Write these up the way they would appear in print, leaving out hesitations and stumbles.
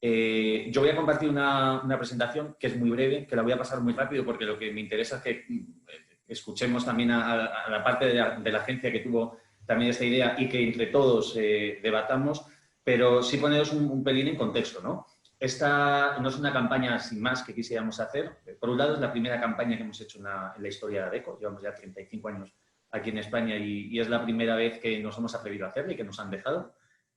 Yo voy a compartir una presentación que es muy breve, que la voy a pasar muy rápido porque lo que me interesa es que escuchemos también a la parte de la agencia que tuvo también esta idea y que entre todos debatamos, pero sí poneros un pelín en contexto, ¿no? Esta no es una campaña sin más que quisiéramos hacer. Por un lado, es la primera campaña que hemos hecho en la historia de ADECO. Llevamos ya 35 años aquí en España y es la primera vez que nos hemos atrevido a hacerla y que nos han dejado.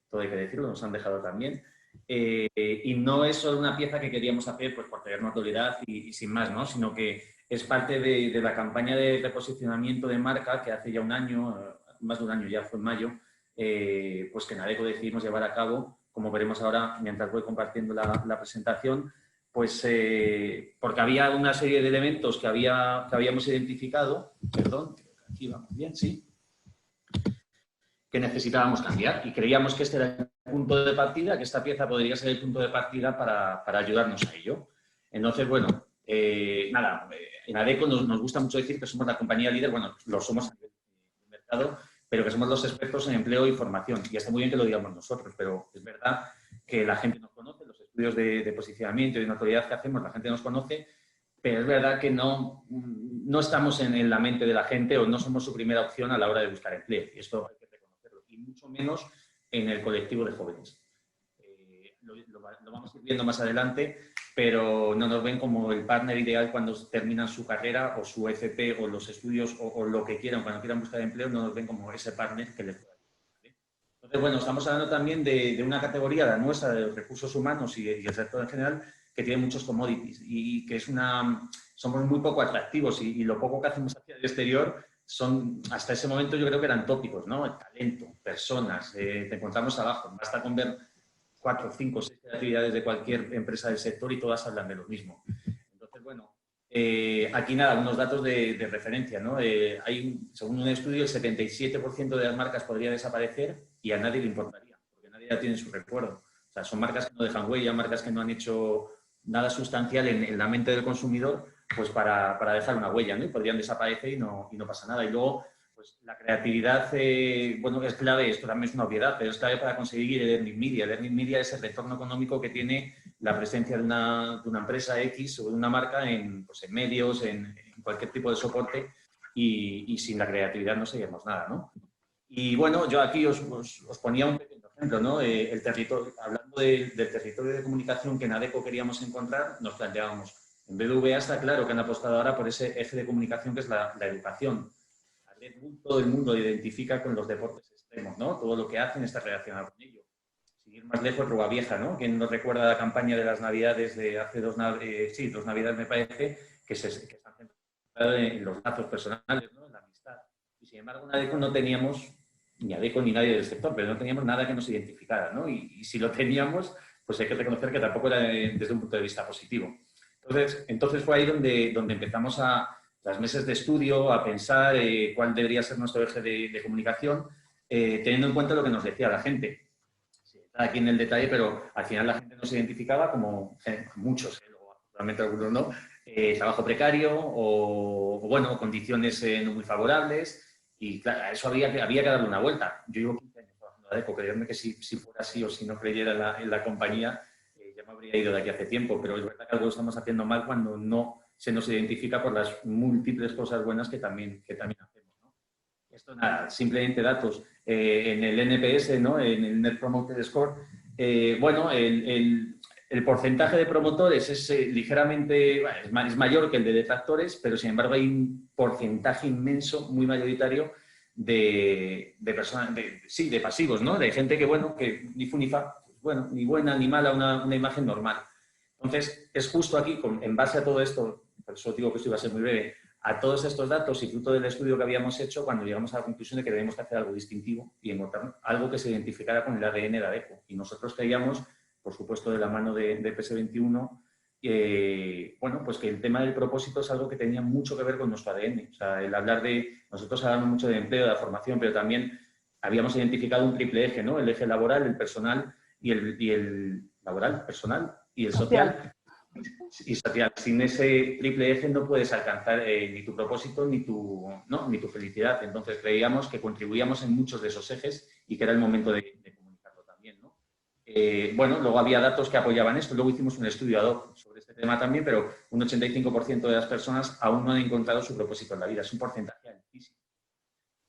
Todo hay que decirlo, nos han dejado también. Y no es solo una pieza que queríamos hacer pues, por tener notoriedad y sin más, ¿no? Sino que es parte de la campaña de reposicionamiento de marca que hace ya un año, más de un año ya, fue en mayo, pues que en ADECO decidimos llevar a cabo, como veremos ahora mientras voy compartiendo la presentación, pues porque había una serie de elementos que habíamos identificado, perdón, aquí vamos bien, sí, que necesitábamos cambiar y creíamos que este era el punto de partida, que esta pieza podría ser el punto de partida para ayudarnos a ello. Entonces, bueno, nada, en ADECO nos gusta mucho decir que somos la compañía líder, bueno, lo somos en el mercado, pero que somos los expertos en empleo y formación. Y está muy bien que lo digamos nosotros, pero es verdad que la gente nos conoce, los estudios de posicionamiento y de notoriedad que hacemos, la gente nos conoce, pero es verdad que no estamos en la mente de la gente o no somos su primera opción a la hora de buscar empleo. Y esto hay que reconocerlo. Y mucho menos en el colectivo de jóvenes. Lo vamos a ir viendo más adelante, pero no nos ven como el partner ideal cuando terminan su carrera o su FP o los estudios o lo que quieran, cuando quieran buscar empleo, no nos ven como ese partner que les pueda ayudar. ¿Vale? Entonces, bueno, estamos hablando también de una categoría, la nuestra, de los recursos humanos y el sector en general, que tiene muchos commodities y que somos muy poco atractivos y lo poco que hacemos hacia el exterior son, hasta ese momento yo creo que eran tópicos, ¿no? El talento, personas, te encontramos abajo, basta con ver 4, 5, 6 actividades de cualquier empresa del sector y todas hablan de lo mismo. Entonces, bueno, aquí nada, unos datos de referencia, ¿no? Según un estudio, el 77% de las marcas podría desaparecer y a nadie le importaría, porque nadie ya tiene su recuerdo. O sea, son marcas que no dejan huella, marcas que no han hecho nada sustancial en la mente del consumidor, pues para dejar una huella, ¿no? Y podrían desaparecer y no pasa nada. Y luego, pues la creatividad, bueno, es clave, esto también es una obviedad, pero es clave para conseguir el earning media. El earning media es el retorno económico que tiene la presencia de una empresa X o de una marca pues en medios, en cualquier tipo de soporte y sin la creatividad no seríamos nada, ¿no? Y bueno, yo aquí os ponía un pequeño ejemplo, ¿no? El territorio, hablando del territorio de comunicación que en ADECO queríamos encontrar, nos planteábamos, en BBVA está claro que han apostado ahora por ese eje de comunicación que es la educación. A Red Bull, todo el mundo identifica con los deportes extremos, ¿no? Todo lo que hacen está relacionado con ello. Seguir más lejos, Vieja, ¿no? ¿Quién nos recuerda la campaña de las Navidades de hace dos Navidades, me parece, que están centradas en los lazos personales, ¿no? En la amistad. Y sin embargo, en ADECO no teníamos ni ADECO ni nadie del sector, pero no teníamos nada que nos identificara, ¿no? Y si lo teníamos, pues hay que reconocer que tampoco era desde un punto de vista positivo. Entonces fue ahí donde empezamos tras meses de estudio, a pensar cuál debería ser nuestro eje de comunicación, teniendo en cuenta lo que nos decía la gente. Sí, está aquí en el detalle, pero al final la gente nos identificaba como muchos, luego realmente algunos no, trabajo precario o bueno, condiciones no muy favorables. Y claro, a eso había que darle una vuelta. Yo llevo 15 años trabajando en ADECO, creerme que si fuera así o si no creyera en la compañía, ya me habría ido de aquí hace tiempo, pero es verdad que algo estamos haciendo mal cuando no se nos identifica por las múltiples cosas buenas que también hacemos, ¿no? Esto nada, simplemente datos. En el NPS, ¿no? En el Net Promoter Score, bueno, el porcentaje de promotores es ligeramente, bueno, es mayor que el de detractores, pero sin embargo hay un porcentaje inmenso, muy mayoritario, de personas, de pasivos, ¿no? De gente que, bueno, que ni fu ni fa, bueno, ni buena ni mala, una imagen normal. Entonces, es justo aquí, en base a todo esto, por eso digo que esto iba a ser muy breve, a todos estos datos y fruto del estudio que habíamos hecho, cuando llegamos a la conclusión de que debemos hacer algo distintivo y encontrar algo que se identificara con el ADN de ADECO. Y nosotros creíamos, por supuesto, de la mano de PS21, bueno, pues que el tema del propósito es algo que tenía mucho que ver con nuestro ADN. O sea, el hablar nosotros hablamos mucho de empleo, de formación, pero también habíamos identificado un triple eje, ¿no? El eje laboral, el personal y el laboral, personal y el social. Y social. Sin ese triple eje no puedes alcanzar ni tu propósito ni tu felicidad. Entonces creíamos que contribuíamos en muchos de esos ejes y que era el momento de comunicarlo también, ¿no? bueno, luego había datos que apoyaban esto. Luego hicimos un estudio ad hoc sobre este tema también, pero un 85% de las personas aún no han encontrado su propósito en la vida. Es un porcentaje altísimo.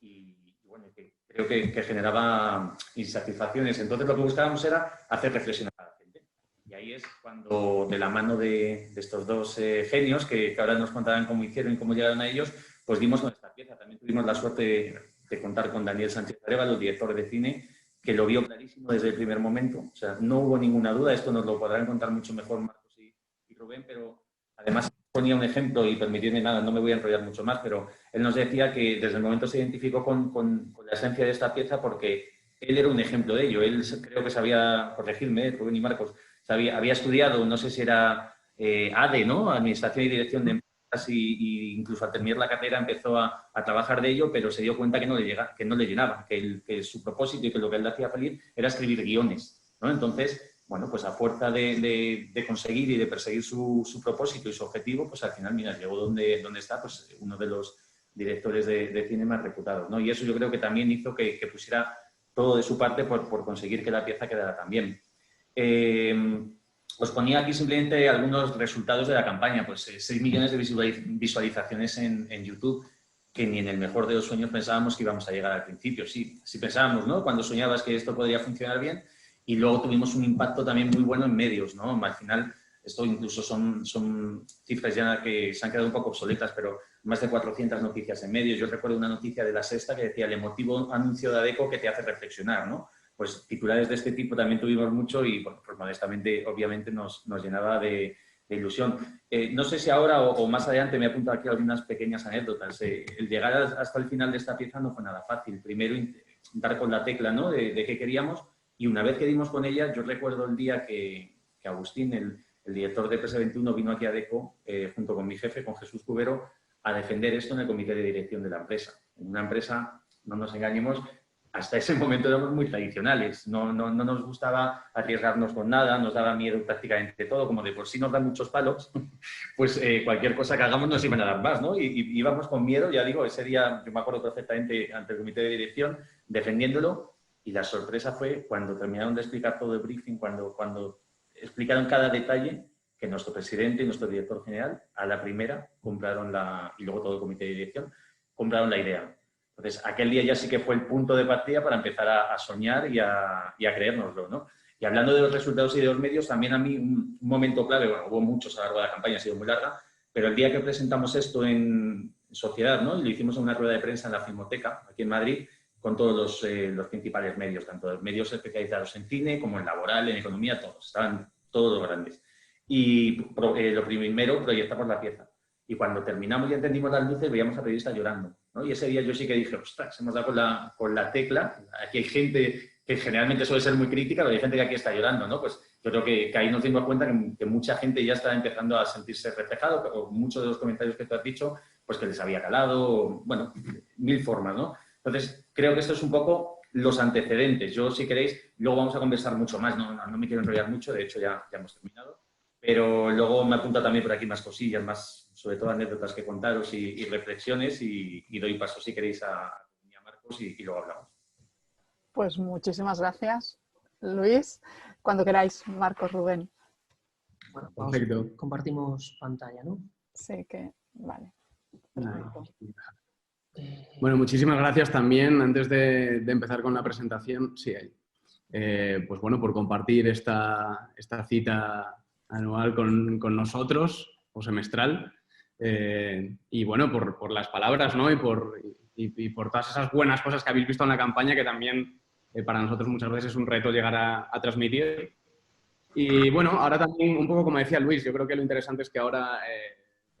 Y bueno, creo que generaba insatisfacciones. Entonces lo que buscábamos era hacer reflexionar a la gente. Y ahí es cuando, de la mano de estos dos genios, que ahora nos contarán cómo hicieron y cómo llegaron a ellos, pues dimos con esta pieza. También tuvimos la suerte de contar con Daniel Sánchez Arévalo, director de cine, que lo vio clarísimo desde el primer momento. O sea, no hubo ninguna duda. Esto nos lo podrán contar mucho mejor Marcos y Rubén, pero además ponía un ejemplo, y permitidme nada, no me voy a enrollar mucho más, pero él nos decía que desde el momento se identificó con la esencia de esta pieza porque él era un ejemplo de ello. Él creo que sabía, corregirme, Rubén y Marcos, había estudiado, no sé si era ADE, ¿no? Administración y Dirección de Empresas, y incluso al terminar la carrera empezó a trabajar de ello, pero se dio cuenta que no le llenaba, que su propósito y que lo que él le hacía feliz era escribir guiones, ¿no? Entonces, bueno, pues a fuerza de conseguir y de perseguir su propósito y su objetivo, pues al final, mira, llegó donde está, pues uno de los directores de cine más reputados, ¿no? Y eso yo creo que también hizo que pusiera todo de su parte por conseguir que la pieza quedara tan bien. Os ponía aquí simplemente algunos resultados de la campaña, pues 6 millones de visualizaciones en YouTube, que ni en el mejor de los sueños pensábamos que íbamos a llegar al principio. Sí pensábamos, ¿no? Cuando soñabas que esto podría funcionar bien. Y luego tuvimos un impacto también muy bueno en medios, ¿no? Al final, esto incluso son cifras ya que se han quedado un poco obsoletas, pero más de 400 noticias en medios. Yo recuerdo una noticia de La Sexta que decía el emotivo anuncio de Adecco que te hace reflexionar, ¿no? Pues titulares de este tipo también tuvimos mucho y, bueno, pues modestamente, obviamente, nos llenaba de ilusión. No sé si ahora o más adelante me apunto aquí algunas pequeñas anécdotas. El llegar hasta el final de esta pieza no fue nada fácil. Primero, dar con la tecla, ¿no? de qué queríamos. Y una vez que dimos con ella, yo recuerdo el día que Agustín, el director de PS21, vino aquí a Adecco, junto con mi jefe, con Jesús Cubero, a defender esto en el comité de dirección de la empresa. En una empresa, no nos engañemos, hasta ese momento éramos muy tradicionales. No nos gustaba arriesgarnos con nada, nos daba miedo prácticamente todo, como de por sí nos dan muchos palos, pues cualquier cosa que hagamos nos iban a dar más, ¿no? Y íbamos con miedo, ya digo, ese día yo me acuerdo perfectamente ante el comité de dirección, defendiéndolo. Y la sorpresa fue cuando terminaron de explicar todo el briefing, cuando explicaron cada detalle, que nuestro presidente y nuestro director general a la primera compraron y luego todo el comité de dirección, compraron la idea. Entonces, aquel día ya sí que fue el punto de partida para empezar a soñar y a creérnoslo, ¿no? Y hablando de los resultados y de los medios, también a mí un momento clave, bueno, hubo muchos a lo largo de la campaña, ha sido muy larga, pero el día que presentamos esto en sociedad, ¿no? Y lo hicimos en una rueda de prensa en la Filmoteca, aquí en Madrid, con todos los principales medios, tanto medios especializados en cine como en laboral, en economía, todos, estaban todos los grandes. Y lo primero, proyectamos la pieza. Y cuando terminamos y entendimos las luces, veíamos a periodistas llorando, ¿no? Y ese día yo sí que dije, ostras, hemos dado con la tecla. Aquí hay gente que generalmente suele ser muy crítica, pero hay gente que aquí está llorando, ¿no? Pues yo creo que ahí nos dimos cuenta que mucha gente ya está empezando a sentirse reflejado, o muchos de los comentarios que tú has dicho, pues que les había calado, bueno, mil formas, ¿no? Entonces, creo que esto es un poco los antecedentes. Yo, si queréis, luego vamos a conversar mucho más. No me quiero enrollar mucho, de hecho ya hemos terminado. Pero luego me apunta también por aquí más cosillas, más, sobre todo anécdotas que contaros y reflexiones, y doy paso, si queréis, a Marcos y luego hablamos. Pues muchísimas gracias, Luis. Cuando queráis, Marcos, Rubén. Bueno, perfecto. Compartimos pantalla, ¿no? Sí, que vale. Bueno, muchísimas gracias también, antes de empezar con la presentación, sí, pues bueno, por compartir esta cita anual con nosotros, o semestral, y bueno, por las palabras, ¿no? Y por todas esas buenas cosas que habéis visto en la campaña, que también para nosotros muchas veces es un reto llegar a transmitir. Y bueno, ahora también, un poco como decía Luis, yo creo que lo interesante es que ahora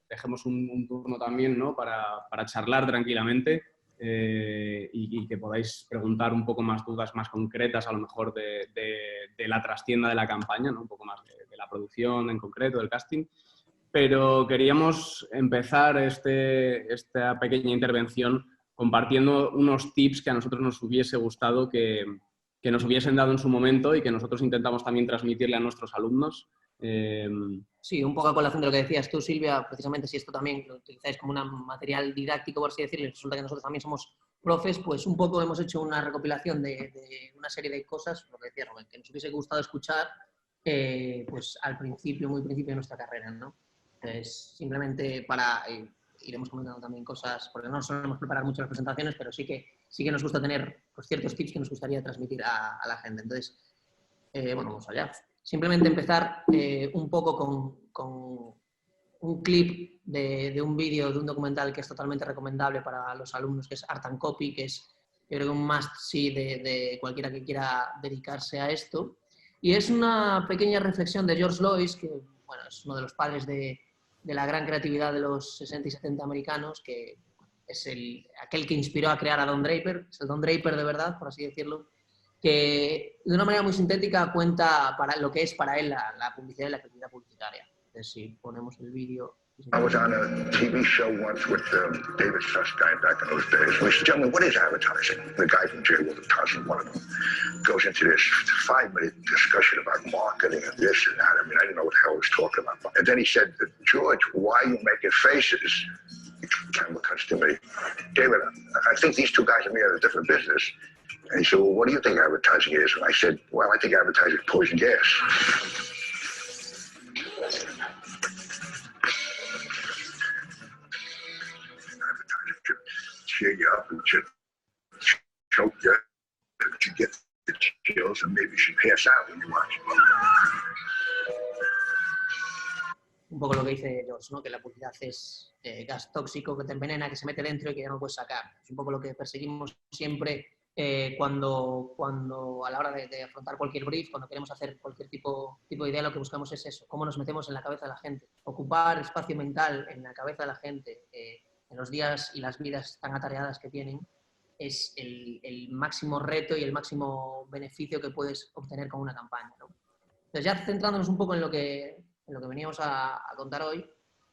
dejemos un turno también, ¿no? para charlar tranquilamente y que podáis preguntar un poco más dudas más concretas, a lo mejor de la trastienda de la campaña, ¿no? Un poco más de la producción en concreto, del casting. Pero queríamos empezar esta pequeña intervención compartiendo unos tips que a nosotros nos hubiese gustado que nos hubiesen dado en su momento y que nosotros intentamos también transmitirle a nuestros alumnos. Sí, un poco a colación de lo que decías tú, Silvia, precisamente si esto también lo utilizáis como un material didáctico, por así decirlo, resulta que nosotros también somos profes, pues un poco hemos hecho una recopilación de una serie de cosas, lo que decía Rubén, que nos hubiese gustado escuchar pues al principio, muy principio de nuestra carrera, ¿no? Entonces, simplemente para... iremos comentando también cosas, porque no solemos preparar muchas presentaciones, pero sí que nos gusta tener pues, ciertos tips que nos gustaría transmitir a la gente. Entonces, bueno, vamos allá. Simplemente empezar un poco con un clip de un vídeo, de un documental que es totalmente recomendable para los alumnos, que es Art and Copy, que es, yo creo, un must-see de cualquiera que quiera dedicarse a esto. Y es una pequeña reflexión de George Lois, que bueno, es uno de los padres de la gran creatividad de los 60 y 70 americanos, que es aquel que inspiró a crear a Don Draper, es el Don Draper de verdad, por así decirlo, que de una manera muy sintética cuenta para lo que es para él la publicidad y la creatividad publicitaria. Entonces, si ponemos el vídeo... I was on a TV show once with David Susskind back in those days. We said, gentlemen, what is advertising? The guy from J. Walter Thompson, one of them, goes into this 5-minute discussion about marketing and this and that. I mean, I didn't know what the hell he was talking about. And then he said, George, why are you making faces? The camera cuts to me. David, I think these two guys are me out of a different business. And he said, well, what do you think advertising is? And I said, well, I think advertising is poison gas. Cheer you up and should choke you, but you get the chills and maybe you should pass out when you watch it. Un poco lo que dice George, ¿no? Que la publicidad es gas tóxico que te envenena, que se mete dentro y que ya no puedes sacar. Es un poco lo que perseguimos siempre cuando a la hora de afrontar cualquier brief, cuando queremos hacer cualquier tipo de idea, lo que buscamos es eso, cómo nos metemos en la cabeza de la gente. Ocupar espacio mental en la cabeza de la gente, en los días y las vidas tan atareadas que tienen, es el máximo reto y el máximo beneficio que puedes obtener con una campaña, ¿no? Entonces, ya centrándonos un poco en lo que veníamos a contar hoy,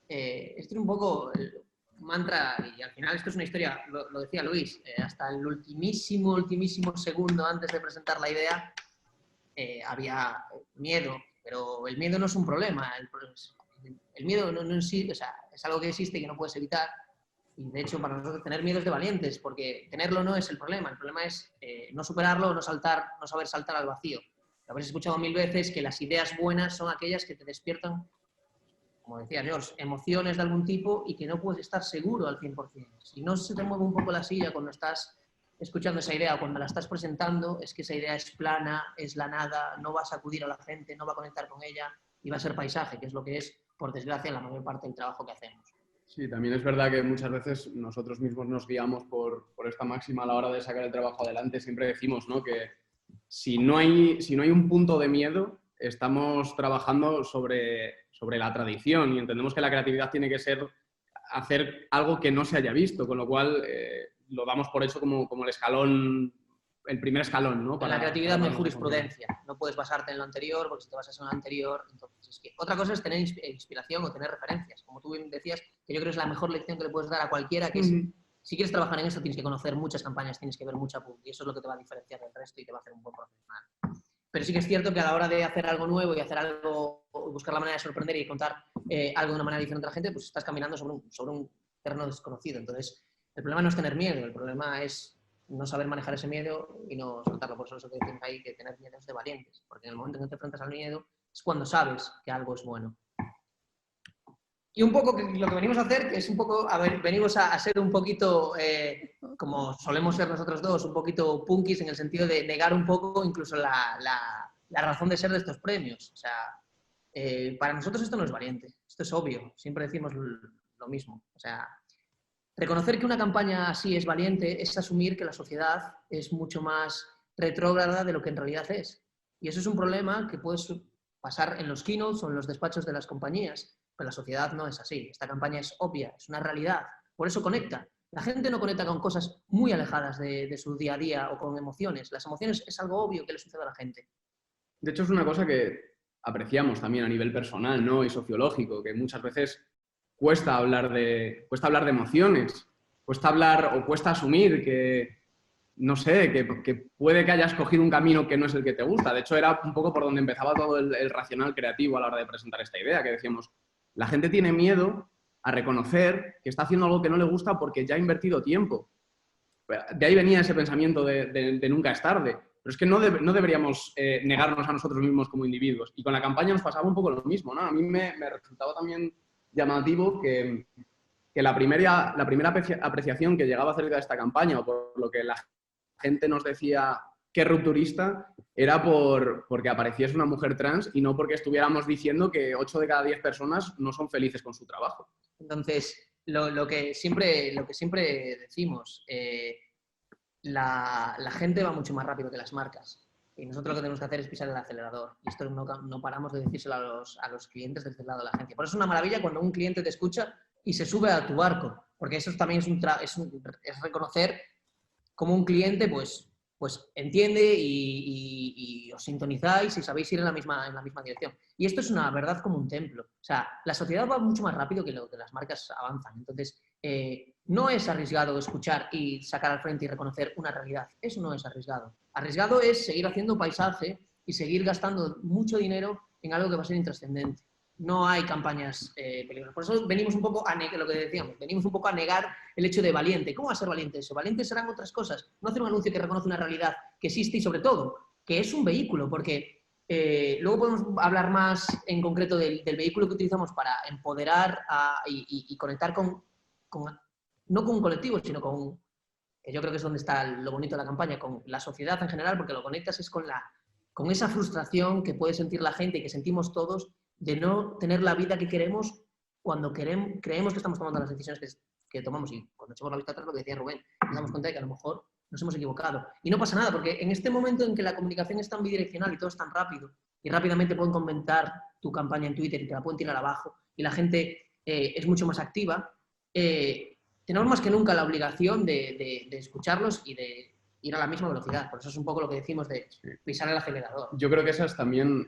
esto es un poco el mantra, y al final esto es una historia, lo decía Luis, hasta el ultimísimo segundo antes de presentar la idea había miedo, pero el miedo no es un problema, el miedo no existe, o sea, es algo que existe y que no puedes evitar. Y de hecho, para nosotros tener miedo es de valientes, porque tenerlo no es el problema es no superarlo, no saber saltar al vacío. Habréis escuchado 1000 veces que las ideas buenas son aquellas que te despiertan, como decía George, emociones de algún tipo y que no puedes estar seguro al 100%. Si no se te mueve un poco la silla cuando estás escuchando esa idea o cuando la estás presentando, es que esa idea es plana, es la nada, no va a sacudir a la gente, no va a conectar con ella y va a ser paisaje, que es lo que es, por desgracia, la mayor parte del trabajo que hacemos. Sí, también es verdad que muchas veces nosotros mismos nos guiamos por esta máxima a la hora de sacar el trabajo adelante. Siempre decimos, ¿no?, que si no hay un punto de miedo, estamos trabajando sobre la tradición y entendemos que la creatividad tiene que ser hacer algo que no se haya visto, con lo cual lo damos por hecho como el escalón, el primer escalón, ¿no? La creatividad no hay jurisprudencia, no puedes basarte en lo anterior, porque si te basas en lo anterior, entonces es que... Otra cosa es tener inspiración o tener referencias, como tú bien decías, que yo creo que es la mejor lección que le puedes dar a cualquiera, que es, si quieres trabajar en esto tienes que conocer muchas campañas, tienes que ver mucha pub, y eso es lo que te va a diferenciar del resto y te va a hacer un buen profesional. Pero sí que es cierto que a la hora de hacer algo nuevo y hacer algo, buscar la manera de sorprender y contar algo de una manera diferente a la gente, pues estás caminando sobre un terreno desconocido. Entonces, el problema no es tener miedo, el problema es no saber manejar ese miedo y no soltarlo. Por eso que decimos ahí que tener miedo es de valientes, porque en el momento en que te enfrentas al miedo es cuando sabes que algo es bueno. Y un poco lo que venimos a hacer, que es un poco, venimos a ser un poquito, como solemos ser nosotros dos, un poquito punkis en el sentido de negar un poco incluso la razón de ser de estos premios. O sea, para nosotros esto no es valiente, esto es obvio, siempre decimos lo mismo. O sea, reconocer que una campaña así es valiente es asumir que la sociedad es mucho más retrógrada de lo que en realidad es. Y eso es un problema que puede pasar en los keynotes o en los despachos de las compañías. Pero la sociedad no es así. Esta campaña es obvia, es una realidad. Por eso conecta. La gente no conecta con cosas muy alejadas de su día a día o con emociones. Las emociones es algo obvio que le sucede a la gente. De hecho, es una cosa que apreciamos también a nivel personal, ¿no?, y sociológico, que muchas veces cuesta hablar de emociones, cuesta asumir que, no sé, que puede que hayas cogido un camino que no es el que te gusta. De hecho, era un poco por donde empezaba todo el racional creativo a la hora de presentar esta idea, que decíamos, la gente tiene miedo a reconocer que está haciendo algo que no le gusta porque ya ha invertido tiempo. de ahí venía ese pensamiento de nunca es tarde. Pero es que no deberíamos negarnos a nosotros mismos como individuos. Y con la campaña nos pasaba un poco lo mismo, ¿no? A mí me resultaba también llamativo que la primera apreciación que llegaba acerca de esta campaña, o por lo que la gente nos decía que rupturista, era porque apareciese una mujer trans y no porque estuviéramos diciendo que 8 de cada 10 personas no son felices con su trabajo. Entonces, lo que siempre decimos, la gente va mucho más rápido que las marcas. Y nosotros lo que tenemos que hacer es pisar el acelerador. Y esto no paramos de decírselo a los clientes desde el lado de la agencia. Por eso es una maravilla cuando un cliente te escucha y se sube a tu barco. Porque eso también es reconocer cómo un cliente pues entiende y os sintonizáis y sabéis ir en la misma dirección. Y esto es una verdad como un templo. O sea, la sociedad va mucho más rápido que lo que las marcas avanzan. Entonces, no es arriesgado escuchar y sacar al frente y reconocer una realidad. Eso no es arriesgado. Arriesgado es seguir haciendo paisaje y seguir gastando mucho dinero en algo que va a ser intrascendente. No hay campañas peligrosas. Por eso venimos un poco a lo que decíamos, venimos un poco a negar el hecho de valiente. ¿Cómo va a ser valiente eso? Valiente serán otras cosas. No hacer un anuncio que reconoce una realidad que existe y, sobre todo, que es un vehículo, porque luego podemos hablar más en concreto del vehículo que utilizamos para empoderar y conectar no con un colectivo, sino que yo creo que es donde está lo bonito de la campaña, con la sociedad en general, porque lo conectas es con esa frustración que puede sentir la gente y que sentimos todos de no tener la vida que queremos cuando creemos que estamos tomando las decisiones que tomamos. Y cuando echamos la vista atrás, lo que decía Rubén, nos damos cuenta de que a lo mejor nos hemos equivocado. Y no pasa nada, porque en este momento en que la comunicación es tan bidireccional y todo es tan rápido, y rápidamente pueden comentar tu campaña en Twitter y te la pueden tirar abajo, y la gente es mucho más activa, tenemos más que nunca la obligación de escucharlos y de ir a la misma velocidad. Por eso es un poco lo que decimos de pisar el acelerador. Yo creo que esa es también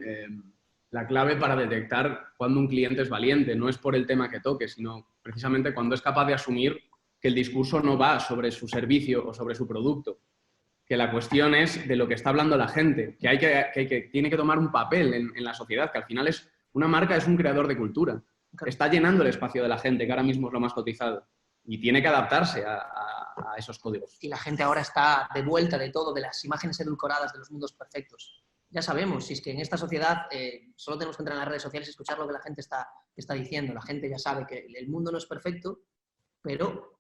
la clave para detectar cuando un cliente es valiente. No es por el tema que toque, sino precisamente cuando es capaz de asumir que el discurso no va sobre su servicio o sobre su producto. Que la cuestión es de lo que está hablando la gente, que tiene que tomar un papel en la sociedad, que al final una marca es un creador de cultura. Está llenando el espacio de la gente, que ahora mismo es lo más cotizado. Y tiene que adaptarse a esos códigos. Y la gente ahora está de vuelta de todo, de las imágenes edulcoradas de los mundos perfectos. Ya sabemos, si es que en esta sociedad solo tenemos que entrar en las redes sociales y escuchar lo que la gente está diciendo. La gente ya sabe que el mundo no es perfecto, pero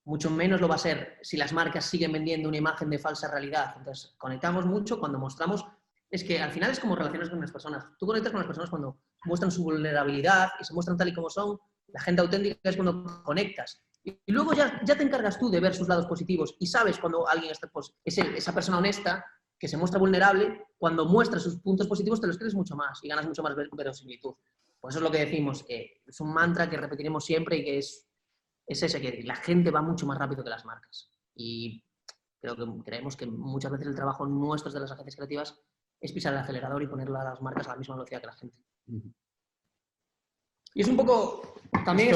mucho menos lo va a ser si las marcas siguen vendiendo una imagen de falsa realidad. Entonces, conectamos mucho cuando mostramos. Es que al final es como relaciones con las personas. Tú conectas con las personas cuando muestran su vulnerabilidad y se muestran tal y como son. La gente auténtica es cuando conectas. Y luego ya te encargas tú de ver sus lados positivos y sabes cuando alguien está, pues, esa persona honesta que se muestra vulnerable, cuando muestra sus puntos positivos te los crees mucho más y ganas mucho más verosimilitud. Pues eso es lo que decimos, es un mantra que repetiremos siempre y que es ese, que la gente va mucho más rápido que las marcas. Y creemos que muchas veces el trabajo nuestro de las agencias creativas es pisar el acelerador y poner a las marcas a la misma velocidad que la gente. Y es un poco también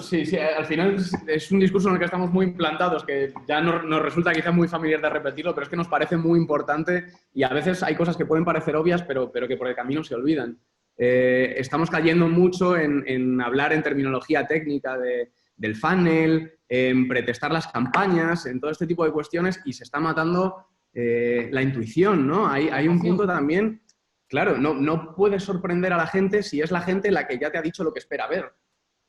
sí, al final es un discurso en el que estamos muy implantados, que ya nos resulta quizá muy familiar de repetirlo, pero es que nos parece muy importante y a veces hay cosas que pueden parecer obvias, pero que por el camino se olvidan. Estamos cayendo mucho en hablar en terminología técnica del funnel, en pretestar las campañas, en todo este tipo de cuestiones y se está matando la intuición, ¿no? Hay un punto también. Claro, no puedes sorprender a la gente si es la gente la que ya te ha dicho lo que espera ver.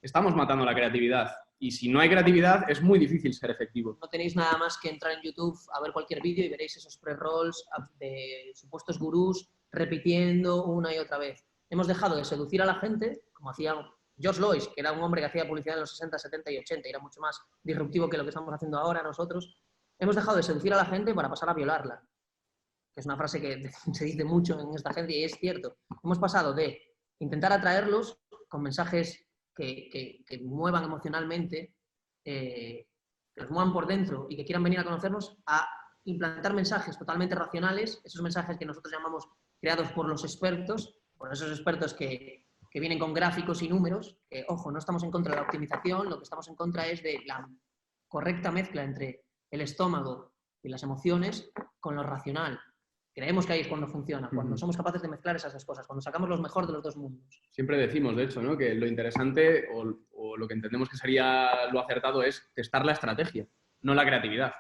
Estamos matando la creatividad. Y si no hay creatividad, es muy difícil ser efectivo. No tenéis nada más que entrar en YouTube a ver cualquier vídeo y veréis esos pre-rolls de supuestos gurús repitiendo una y otra vez. Hemos dejado de seducir a la gente, como hacía George Lois, que era un hombre que hacía publicidad en los 60, 70 y 80, y era mucho más disruptivo que lo que estamos haciendo ahora nosotros. Hemos dejado de seducir a la gente para pasar a violarla. Que es una frase que se dice mucho en esta agencia y es cierto. Hemos pasado de intentar atraerlos con mensajes que muevan emocionalmente, que los muevan por dentro y que quieran venir a conocernos, a implantar mensajes totalmente racionales, esos mensajes que nosotros llamamos creados por los expertos, por esos expertos que vienen con gráficos y números, que, ojo, no estamos en contra de la optimización, lo que estamos en contra es de la correcta mezcla entre el estómago y las emociones con lo racional. Creemos que ahí es cuando funciona, cuando somos capaces de mezclar esas dos cosas, cuando sacamos lo mejor de los dos mundos. Siempre decimos, de hecho, ¿no?, que lo interesante o lo que entendemos que sería lo acertado es testar la estrategia, no la creatividad.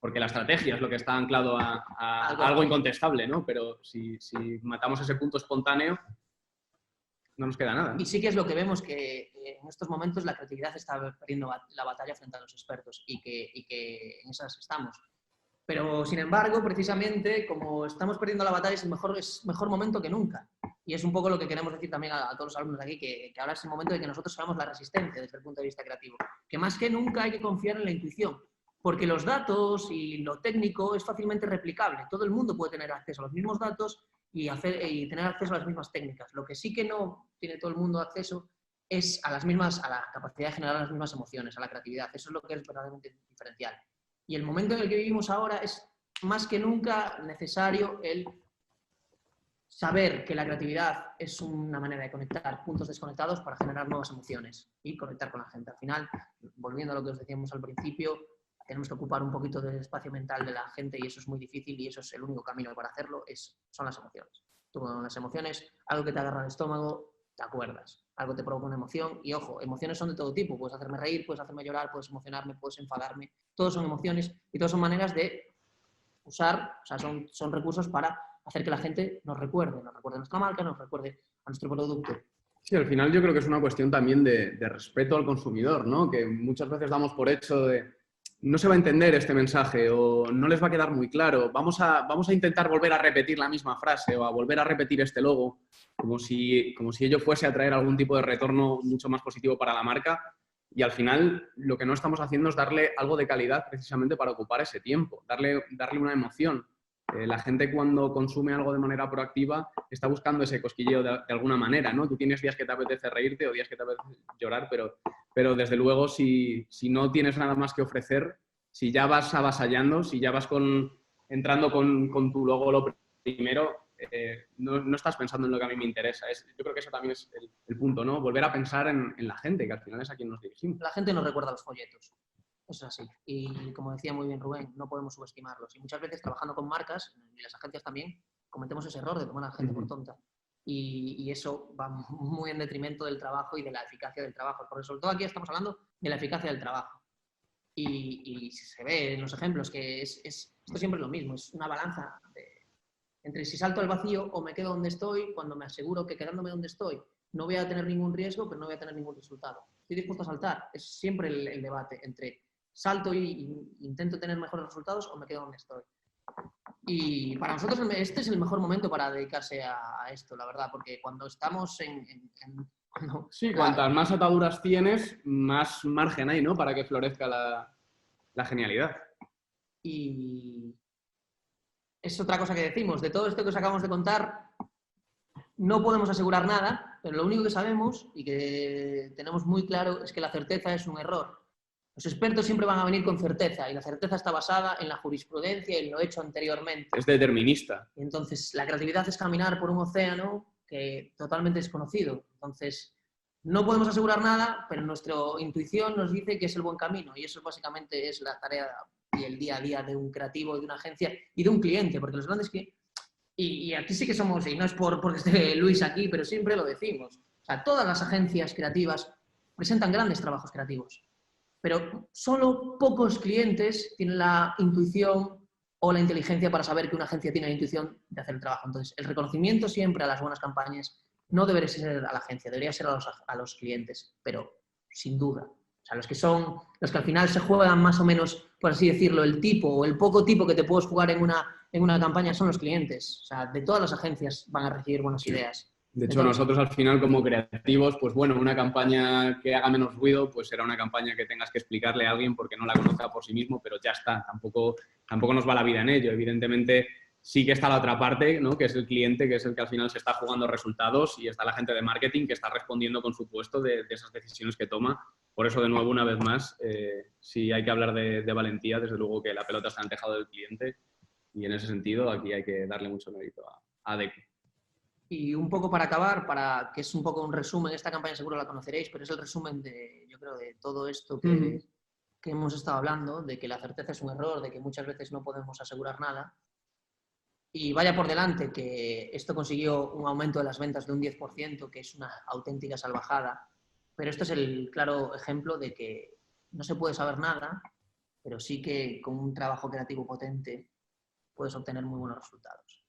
porque la estrategia es lo que está anclado a algo incontestable, ¿no? Pero si matamos ese punto espontáneo, no nos queda nada, ¿no? Y sí que es lo que vemos, que en estos momentos la creatividad está perdiendo la batalla frente a los expertos y que en esas estamos. Pero, sin embargo, precisamente, como estamos perdiendo la batalla, es mejor momento que nunca. Y es un poco lo que queremos decir también a todos los alumnos de aquí, que ahora es el momento de que nosotros hagamos la resistencia desde el punto de vista creativo. Que más que nunca hay que confiar en la intuición, porque los datos y lo técnico es fácilmente replicable. Todo el mundo puede tener acceso a los mismos datos y tener acceso a las mismas técnicas. Lo que sí que no tiene todo el mundo acceso es a la capacidad de generar las mismas emociones, a la creatividad. Eso es lo que es verdaderamente diferencial. Y el momento en el que vivimos ahora es más que nunca necesario el saber que la creatividad es una manera de conectar puntos desconectados para generar nuevas emociones y conectar con la gente. Al final, volviendo a lo que os decíamos al principio, tenemos que ocupar un poquito del espacio mental de la gente y eso es muy difícil y eso es el único camino para hacerlo, son las emociones. Tú con las emociones, algo que te agarra el estómago, te acuerdas. Algo te provoca una emoción y, ojo, emociones son de todo tipo. Puedes hacerme reír, puedes hacerme llorar, puedes emocionarme, puedes enfadarme. Todos son emociones y todas son maneras de usar, o sea, son recursos para hacer que la gente nos recuerde nuestra marca, nos recuerde a nuestro producto. Sí, al final yo creo que es una cuestión también de respeto al consumidor, ¿no? Que muchas veces damos por hecho de no se va a entender este mensaje o no les va a quedar muy claro. Vamos a intentar volver a repetir la misma frase o a volver a repetir este logo como si ello fuese a traer algún tipo de retorno mucho más positivo para la marca. Y al final lo que no estamos haciendo es darle algo de calidad precisamente para ocupar ese tiempo, darle una emoción. La gente cuando consume algo de manera proactiva está buscando ese cosquilleo de alguna manera, ¿no? Tú tienes días que te apetece reírte o días que te apetece llorar, pero desde luego si no tienes nada más que ofrecer, si ya vas avasallando, si ya vas entrando con tu logo lo primero, no estás pensando en lo que a mí me interesa. Yo creo que eso también es el punto, ¿no? Volver a pensar en la gente, que al final es a quien nos dirigimos. La gente nos recuerda los folletos. Eso es así. Y como decía muy bien Rubén, no podemos subestimarlos. Y muchas veces trabajando con marcas, y las agencias también, cometemos ese error de tomar a la gente por tonta. Y eso va muy en detrimento del trabajo y de la eficacia del trabajo. Porque sobre todo aquí estamos hablando de la eficacia del trabajo. Y se ve en los ejemplos que esto siempre es lo mismo. Es una balanza entre si salto al vacío o me quedo donde estoy, cuando me aseguro que quedándome donde estoy no voy a tener ningún riesgo, pero no voy a tener ningún resultado. Estoy dispuesto a saltar. Es siempre el debate entre salto y intento tener mejores resultados o me quedo donde estoy. Y para nosotros este es el mejor momento para dedicarse a esto, la verdad, porque cuando estamos sí, cuantas más ataduras tienes, más margen hay, ¿no? Para que florezca la genialidad. Y es otra cosa que decimos. De todo esto que os acabamos de contar, no podemos asegurar nada, pero lo único que sabemos y que tenemos muy claro es que la certeza es un error. Los expertos siempre van a venir con certeza y la certeza está basada en la jurisprudencia y en lo hecho anteriormente. Es determinista. Y entonces, la creatividad es caminar por un océano totalmente desconocido. Entonces, no podemos asegurar nada, pero nuestra intuición nos dice que es el buen camino y eso básicamente es la tarea y el día a día de un creativo, de una agencia y de un cliente, porque los grandes que... Y aquí sí que somos, y no es porque esté Luis aquí, pero siempre lo decimos. O sea, todas las agencias creativas presentan grandes trabajos creativos. Pero solo pocos clientes tienen la intuición o la inteligencia para saber que una agencia tiene la intuición de hacer el trabajo. Entonces, el reconocimiento siempre a las buenas campañas no debería ser a la agencia, debería ser a los clientes, pero sin duda. O sea, los que al final se juegan más o menos, por así decirlo, el tipo o el poco tipo que te puedes jugar en una campaña son los clientes. O sea, de todas las agencias van a recibir buenas ideas. De hecho, nosotros al final como creativos, pues bueno, una campaña que haga menos ruido, pues será una campaña que tengas que explicarle a alguien porque no la conozca por sí mismo, pero ya está, tampoco nos va la vida en ello. Evidentemente sí que está la otra parte, ¿no? Que es el cliente, que es el que al final se está jugando resultados y está la gente de marketing que está respondiendo con su puesto de esas decisiones que toma. Por eso, de nuevo, una vez más, sí hay que hablar de valentía, desde luego que la pelota está en el tejado del cliente y en ese sentido aquí hay que darle mucho mérito a Adecco. Y un poco para acabar, que es un poco un resumen, esta campaña seguro la conoceréis, pero es el resumen yo creo, de todo esto que hemos estado hablando, de que la certeza es un error, de que muchas veces no podemos asegurar nada. Y vaya por delante que esto consiguió un aumento de las ventas de un 10%, que es una auténtica salvajada. Pero esto es el claro ejemplo de que no se puede saber nada, pero sí que con un trabajo creativo potente puedes obtener muy buenos resultados.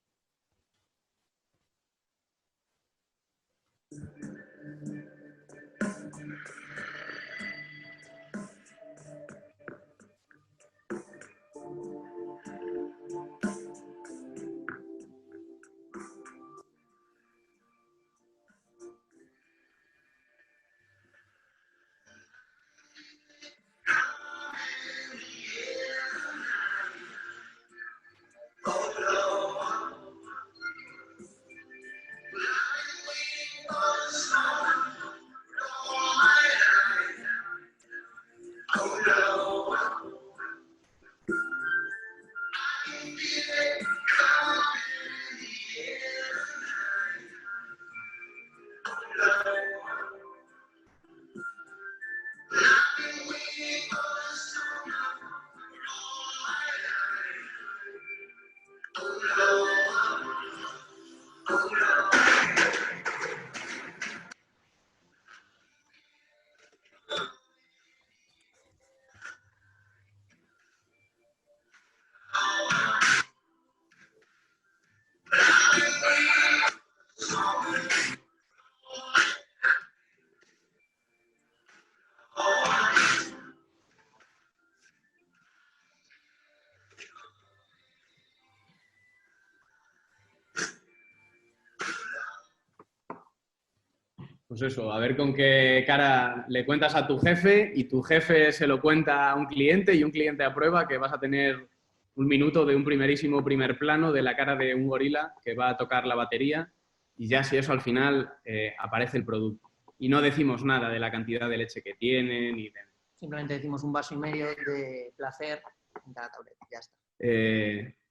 Pues eso, a ver con qué cara le cuentas a tu jefe y tu jefe se lo cuenta a un cliente y un cliente aprueba que vas a tener un minuto de un primerísimo primer plano de la cara de un gorila que va a tocar la batería y ya si eso al final aparece el producto. Y no decimos nada de la cantidad de leche que tiene ni de... Simplemente decimos 1,5 vasos de placer en cada tableta, ya está.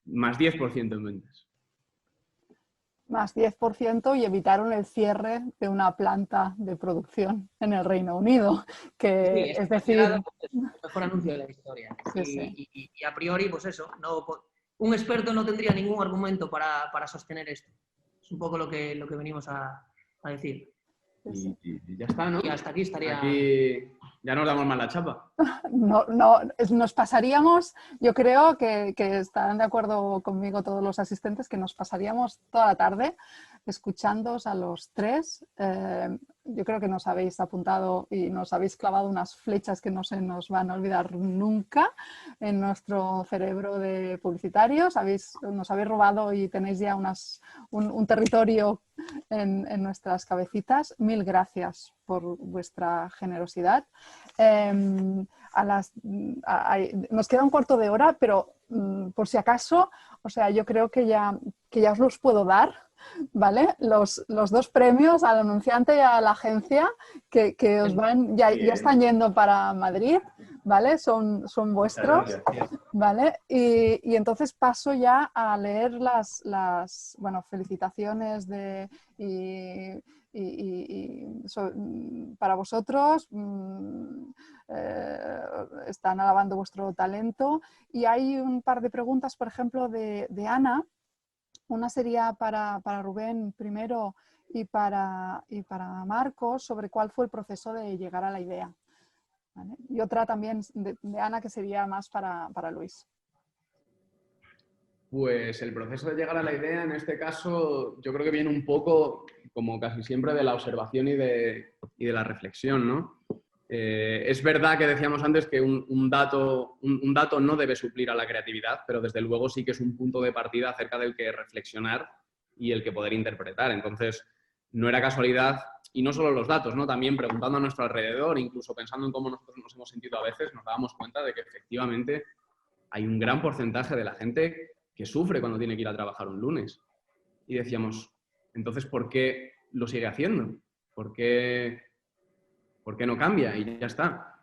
Más 10% en ventas. Más 10% y evitaron el cierre de una planta de producción en el Reino Unido, que Sí, es decir... el mejor anuncio de la historia. Sí, y a priori, pues eso, un experto no tendría ningún argumento para sostener esto. Es un poco lo que venimos a decir. Y ya está, ¿no? Y hasta aquí estaría... Aquí ya nos damos más la chapa. No, nos pasaríamos, yo creo que estarán de acuerdo conmigo todos los asistentes, que nos pasaríamos toda la tarde escuchándoos a los tres. Yo creo que nos habéis apuntado y nos habéis clavado unas flechas que no se nos van a olvidar nunca en nuestro cerebro de publicitarios. Nos habéis robado y tenéis ya un territorio en nuestras cabecitas. Mil gracias por vuestra generosidad. Nos queda un cuarto de hora, pero por si acaso, o sea, yo creo que ya os los puedo dar, ¿vale? Los 2 premios al anunciante y a la agencia que os van, ya están yendo para Madrid, ¿vale? Son vuestros, ¿vale? Y entonces paso ya a leer las felicitaciones para vosotros. Están alabando vuestro talento y hay un par de preguntas, por ejemplo, de Ana. Una sería para Rubén primero y para Marcos sobre cuál fue el proceso de llegar a la idea, ¿vale? Y otra también de Ana que sería más para Luis. Pues el proceso de llegar a la idea, en este caso, yo creo que viene un poco, como casi siempre, de la observación y de la reflexión, ¿no? Es verdad que decíamos antes que un dato no debe suplir a la creatividad, pero desde luego sí que es un punto de partida acerca del que reflexionar y el que poder interpretar. Entonces, no era casualidad, y no solo los datos, ¿no? También preguntando a nuestro alrededor, incluso pensando en cómo nosotros nos hemos sentido a veces, nos dábamos cuenta de que efectivamente hay un gran porcentaje de la gente que sufre cuando tiene que ir a trabajar un lunes. Y decíamos, entonces, ¿por qué lo sigue haciendo? ¿Por qué no cambia? Y ya está.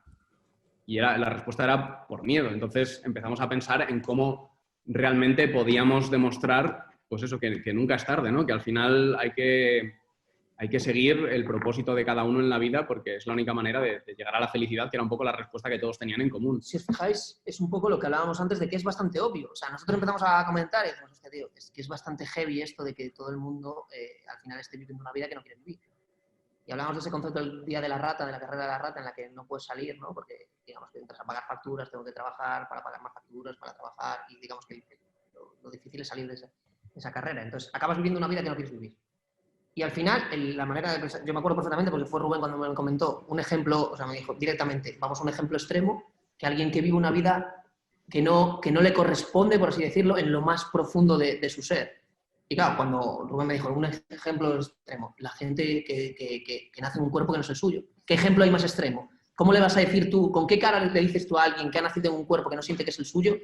Y la respuesta era por miedo. Entonces empezamos a pensar en cómo realmente podíamos demostrar, pues eso, que nunca es tarde, ¿no? Que al final hay que seguir el propósito de cada uno en la vida porque es la única manera de llegar a la felicidad, que era un poco la respuesta que todos tenían en común. Si os fijáis, es un poco lo que hablábamos antes de que es bastante obvio. O sea, nosotros empezamos a comentar y decimos, hostia, tío, es que es bastante heavy esto de que todo el mundo al final esté viviendo una vida que no quiere vivir. Y hablamos de ese concepto del día de la rata, de la carrera de la rata, en la que no puedes salir, ¿no? Porque, digamos, que entras a pagar facturas, tengo que trabajar para pagar más facturas, para trabajar, y digamos que lo difícil es salir de esa carrera. Entonces, acabas viviendo una vida que no quieres vivir. Y al final, la manera de pensar, yo me acuerdo perfectamente, porque fue Rubén cuando me lo comentó, un ejemplo, o sea, me dijo directamente, vamos a un ejemplo extremo, que alguien que vive una vida que no le corresponde, por así decirlo, en lo más profundo de su ser. Y claro, cuando Rubén me dijo un ejemplo extremo, la gente que nace en un cuerpo que no es el suyo. ¿Qué ejemplo hay más extremo? ¿Cómo le vas a decir tú, con qué cara le dices tú a alguien que ha nacido en un cuerpo que no siente que es el suyo,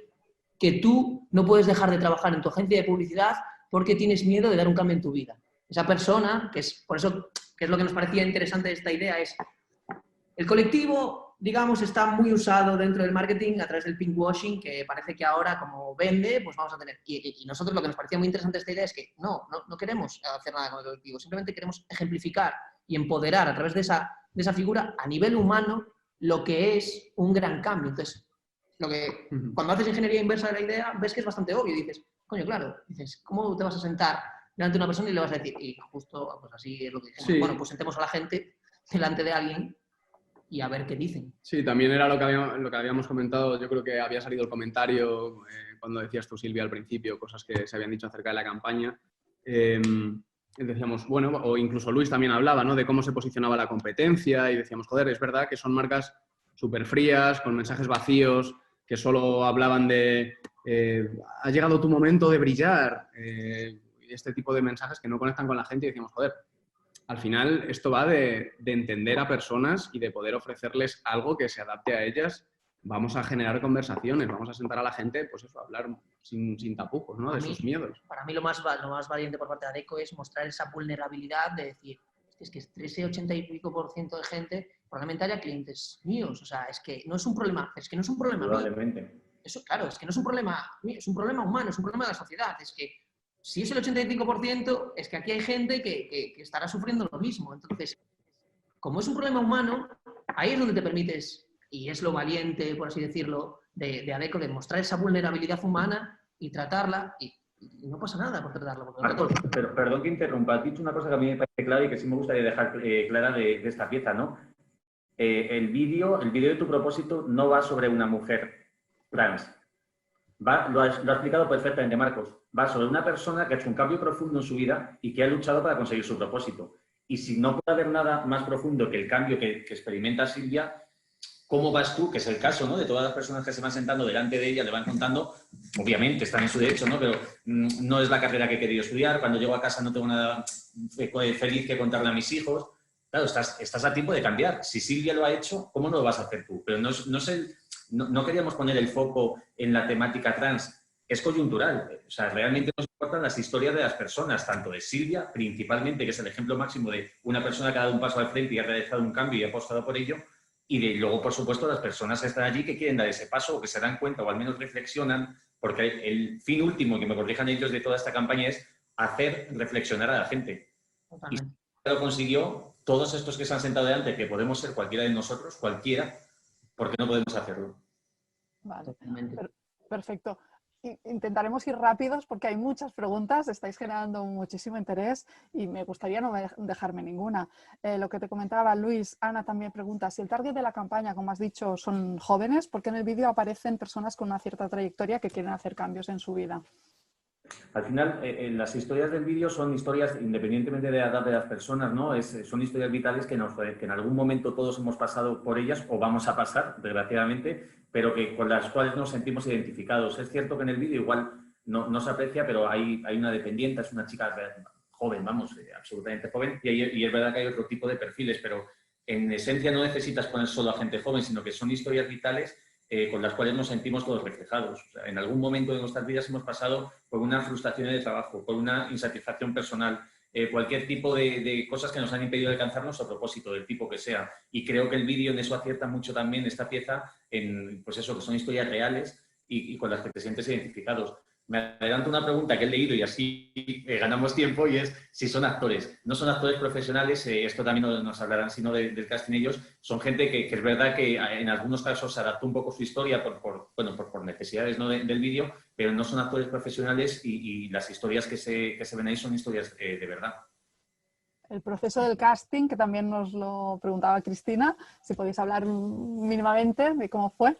que tú no puedes dejar de trabajar en tu agencia de publicidad porque tienes miedo de dar un cambio en tu vida? Esa persona, que es por eso, que es lo que nos parecía interesante de esta idea, es el colectivo, digamos, está muy usado dentro del marketing a través del pinkwashing, que parece que ahora, como vende, pues vamos a tener. Y nosotros lo que nos parecía muy interesante de esta idea es que no queremos hacer nada con el colectivo, simplemente queremos ejemplificar y empoderar a través de esa figura a nivel humano lo que es un gran cambio. Entonces, cuando haces ingeniería inversa de la idea, ves que es bastante obvio. Dices, coño, claro, dices, ¿cómo te vas a sentar delante de una persona y le vas a decir, y justo, pues así es lo que dijimos, Sí. bueno, pues sentemos a la gente delante de alguien y a ver qué dicen. Sí, también era lo que habíamos comentado. Yo creo que había salido el comentario cuando decías tú, Silvia, al principio, cosas que se habían dicho acerca de la campaña. Decíamos, bueno, o incluso Luis también hablaba, ¿no?, de cómo se posicionaba la competencia y decíamos, joder, es verdad que son marcas súper frías, con mensajes vacíos, que solo hablaban de ha llegado tu momento de brillar, este tipo de mensajes que no conectan con la gente, y decíamos, joder, al final esto va de entender a personas y de poder ofrecerles algo que se adapte a ellas. Vamos a generar conversaciones, vamos a sentar a la gente, pues eso, a hablar sin tapujos, ¿no?, de sus miedos. Para mí lo más valiente por parte de Adecco es mostrar esa vulnerabilidad de decir, es que ese 80 y pico % de gente probablemente haya clientes míos. O sea, es que no es un problema, mío. Eso, claro, es que no es un problema mío, es un problema humano, es un problema de la sociedad. Es que si es el 85%, es que aquí hay gente que estará sufriendo lo mismo. Entonces, como es un problema humano, ahí es donde te permites, y es lo valiente, por así decirlo, de Adecco, de mostrar esa vulnerabilidad humana y tratarla, y no pasa nada por tratarla. Marcos, pero perdón que interrumpa, has dicho una cosa que a mí me parece clave y que sí me gustaría dejar clara de esta pieza, ¿no? El vídeo de tu propósito no va sobre una mujer trans. Lo ha explicado perfectamente Marcos. Va sobre una persona que ha hecho un cambio profundo en su vida y que ha luchado para conseguir su propósito. Y si no puede haber nada más profundo que el cambio que experimenta Silvia, ¿cómo vas tú? Que es el caso, ¿no?, de todas las personas que se van sentando delante de ella, le van contando, obviamente están en su derecho, ¿no?, pero no es la carrera que he querido estudiar, cuando llego a casa no tengo nada feliz que contarle a mis hijos. Claro, estás a tiempo de cambiar. Si Silvia lo ha hecho, ¿cómo no lo vas a hacer tú? Pero no queríamos poner el foco en la temática trans, es coyuntural. O sea, realmente nos importan las historias de las personas, tanto de Silvia, principalmente, que es el ejemplo máximo de una persona que ha dado un paso al frente y ha realizado un cambio y ha apostado por ello, y luego, por supuesto, las personas que están allí que quieren dar ese paso o que se dan cuenta o al menos reflexionan, porque el fin último, que me corrijan ellos, de toda esta campaña es hacer reflexionar a la gente. Totalmente. Y lo consiguió, todos estos que se han sentado delante, que podemos ser cualquiera de nosotros, cualquiera, ¿por qué no podemos hacerlo? Vale, perfecto. Intentaremos ir rápidos porque hay muchas preguntas, estáis generando muchísimo interés y me gustaría no dejarme ninguna. Lo que te comentaba Luis, Ana también pregunta, si el target de la campaña, como has dicho, son jóvenes, ¿por qué en el vídeo aparecen personas con una cierta trayectoria que quieren hacer cambios en su vida? Al final, las historias del vídeo son historias, independientemente de la edad de las personas, ¿no? Son historias vitales que en algún momento todos hemos pasado por ellas o vamos a pasar, desgraciadamente, pero con las cuales nos sentimos identificados. Es cierto que en el vídeo igual no se aprecia, pero hay una dependiente, es una chica joven, vamos, absolutamente joven, y es verdad que hay otro tipo de perfiles, pero en esencia no necesitas poner solo a gente joven, sino que son historias vitales con las cuales nos sentimos todos reflejados. O sea, en algún momento de nuestras vidas hemos pasado por una frustración de trabajo, por una insatisfacción personal, cualquier tipo de cosas que nos han impedido alcanzar nuestro propósito, del tipo que sea. Y creo que el vídeo en eso acierta mucho también esta pieza, pues eso, que son historias reales y con las que te sientes identificados. Me adelanto una pregunta que he leído y así ganamos tiempo, y es si son actores. No son actores profesionales, esto también nos hablarán, sino del casting ellos. Son gente que es verdad que en algunos casos se adaptó un poco su historia por necesidades, ¿no?, del vídeo, pero no son actores profesionales y las historias que se ven ahí son historias de verdad. El proceso del casting, que también nos lo preguntaba Cristina, si podéis hablar mínimamente de cómo fue,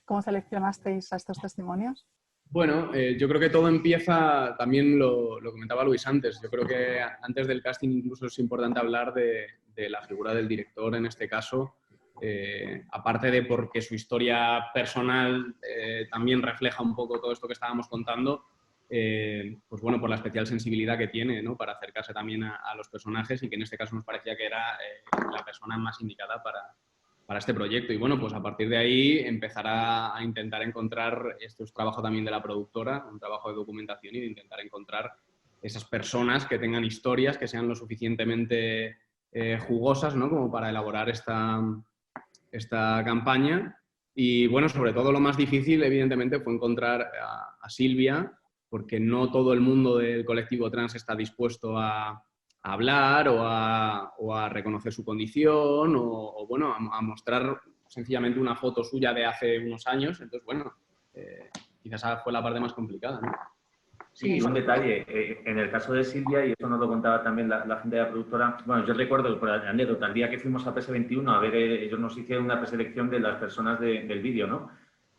cómo seleccionasteis a estos testimonios. Bueno, yo creo que todo empieza, también lo comentaba Luis antes, yo creo que antes del casting incluso es importante hablar de la figura del director en este caso, aparte de porque su historia personal también refleja un poco todo esto que estábamos contando, pues bueno, por la especial sensibilidad que tiene, ¿no? Para acercarse también a los personajes, y que en este caso nos parecía que era la persona más indicada para este proyecto. Y bueno, pues a partir de ahí empezar a intentar encontrar, esto es trabajo también de la productora, un trabajo de documentación, y de intentar encontrar esas personas que tengan historias, que sean lo suficientemente jugosas, ¿no? Como para elaborar esta campaña. Y bueno, sobre todo lo más difícil, evidentemente, fue encontrar a Silvia, porque no todo el mundo del colectivo trans está dispuesto a hablar o a reconocer su condición o bueno, a mostrar sencillamente una foto suya de hace unos años. Entonces, bueno, quizás esa fue la parte más complicada, ¿no? Sí, un detalle. En el caso de Silvia, y esto nos lo contaba también la gente de la productora, bueno, yo recuerdo, por la anécdota, el día que fuimos a PS21 a ver, ellos nos hicieron una preselección de las personas del vídeo, ¿no?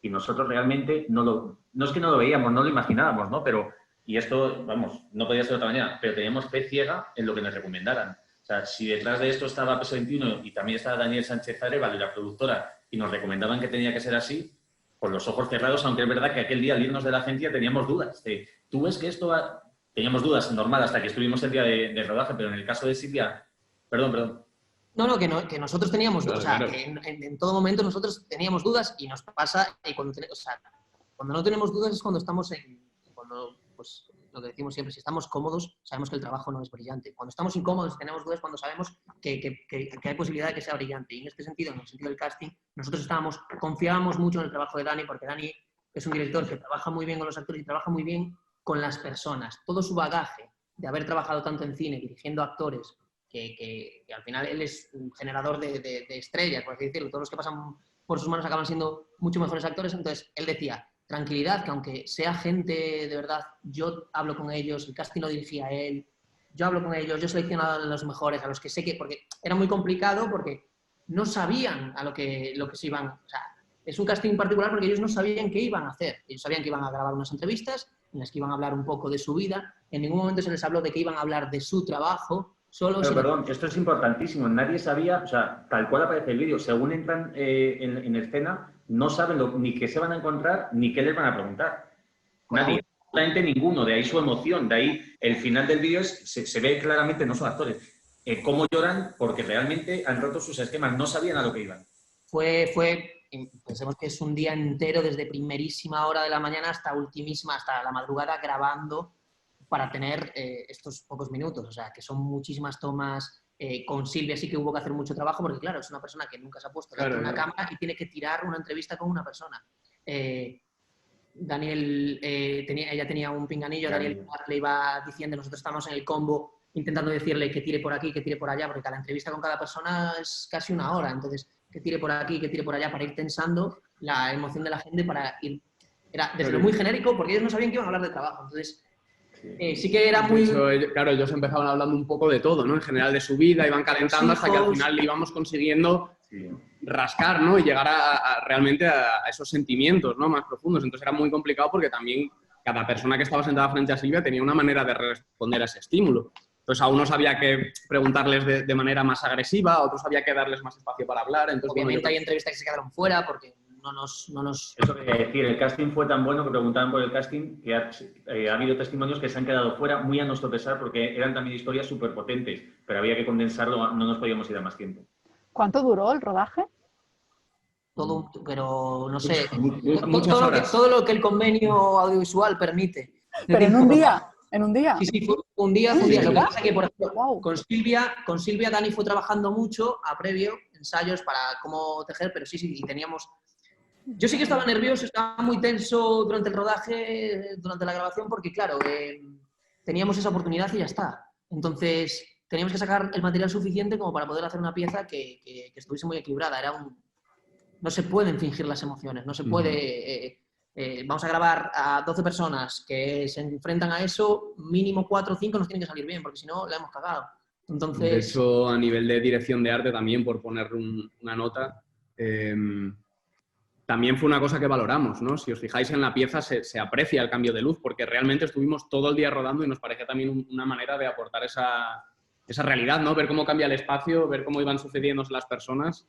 Y nosotros realmente no es que no lo veíamos, no lo imaginábamos, ¿no? Pero, y esto, vamos, no podía ser de otra manera, pero teníamos fe ciega en lo que nos recomendaran. O sea, si detrás de esto estaba PS21 y también estaba Daniel Sánchez Arevalo y la productora, y nos recomendaban que tenía que ser así, con los ojos cerrados, aunque es verdad que aquel día al irnos de la agencia teníamos dudas. ¿Tú ves que esto va...? Teníamos dudas, normal, hasta que estuvimos el día de rodaje, pero en el caso de Silvia... Perdón. No, que nosotros teníamos dudas, claro. O sea, que en todo momento nosotros teníamos dudas, y nos pasa, y cuando no tenemos dudas es cuando estamos pues lo que decimos siempre, si estamos cómodos, sabemos que el trabajo no es brillante. Cuando estamos incómodos, tenemos dudas cuando sabemos que hay posibilidad de que sea brillante. Y en este sentido, en el sentido del casting, nosotros confiábamos mucho en el trabajo de Dani, porque Dani es un director que trabaja muy bien con los actores y trabaja muy bien con las personas. Todo su bagaje de haber trabajado tanto en cine, dirigiendo actores, que al final él es un generador de estrellas, por así decirlo. Todos los que pasan por sus manos acaban siendo mucho mejores actores. Entonces, él decía, tranquilidad, que aunque sea gente de verdad, yo hablo con ellos, el casting lo dirigía él, yo hablo con ellos, yo selecciono a los mejores, a los que sé que... Porque era muy complicado, porque no sabían a lo que se iban... O sea, es un casting particular porque ellos no sabían qué iban a hacer. Ellos sabían que iban a grabar unas entrevistas en las que iban a hablar un poco de su vida. En ningún momento se les habló de que iban a hablar de su trabajo. Pero perdón, esto es importantísimo. Nadie sabía, o sea, tal cual aparece el vídeo, según entran en escena, no saben ni qué se van a encontrar ni qué les van a preguntar. Nadie, absolutamente ninguno. De ahí su emoción, de ahí el final del vídeo se ve claramente, no son actores, cómo lloran porque realmente han roto sus esquemas, no sabían a lo que iban. Pensemos que es un día entero, desde primerísima hora de la mañana hasta ultimísima, hasta la madrugada, grabando para tener estos pocos minutos. O sea, que son muchísimas tomas. Con Silvia sí que hubo que hacer mucho trabajo, porque claro, es una persona que nunca se ha puesto delante de una cámara y tiene que tirar una entrevista con una persona. Daniel, ella tenía un pinganillo, Daniel le iba diciendo, nosotros estamos en el combo intentando decirle que tire por aquí, que tire por allá, porque cada entrevista con cada persona es casi una hora. Entonces, que tire por aquí, que tire por allá, para ir tensando la emoción de la gente, para ir... Era desde lo muy genérico, porque ellos no sabían que iban a hablar de trabajo. Entonces, sí que era muy... De hecho, claro, ellos empezaban hablando un poco de todo, ¿no? En general de su vida, iban calentando hasta que al final le íbamos consiguiendo rascar, ¿no? Y llegar realmente a esos sentimientos, ¿no? Más profundos. Entonces era muy complicado porque también cada persona que estaba sentada frente a Silvia tenía una manera de responder a ese estímulo. Entonces a unos había que preguntarles de manera más agresiva, a otros había que darles más espacio para hablar. Entonces, obviamente hay entrevistas que se quedaron fuera porque no nos... Eso es decir, el casting fue tan bueno que preguntaban por el casting que ha habido testimonios que se han quedado fuera, muy a nuestro pesar, porque eran también historias súper potentes, pero había que condensarlo, no nos podíamos ir a más tiempo. ¿Cuánto duró el rodaje? Todo, pero no sé, todo lo que el convenio audiovisual permite. Pero en un día. ¿En un día? Sí, fue un día. Lo que pasa es que, por ejemplo, wow, con Silvia Dani fue trabajando mucho a previo, ensayos para cómo tejer, pero sí, y teníamos... Yo sí que estaba nervioso, estaba muy tenso durante el rodaje, durante la grabación, porque claro, teníamos esa oportunidad y ya está. Entonces, teníamos que sacar el material suficiente como para poder hacer una pieza que estuviese muy equilibrada. No se pueden fingir las emociones, no se puede... vamos a grabar a 12 personas que se enfrentan a eso, mínimo 4 o 5 nos tienen que salir bien, porque si no, la hemos cagado. Entonces, De hecho, a nivel de dirección de arte también, por poner una nota, también fue una cosa que valoramos, ¿no? Si os fijáis en la pieza se aprecia el cambio de luz porque realmente estuvimos todo el día rodando y nos parecía también una manera de aportar esa realidad, ¿no? Ver cómo cambia el espacio, ver cómo iban sucediéndose las personas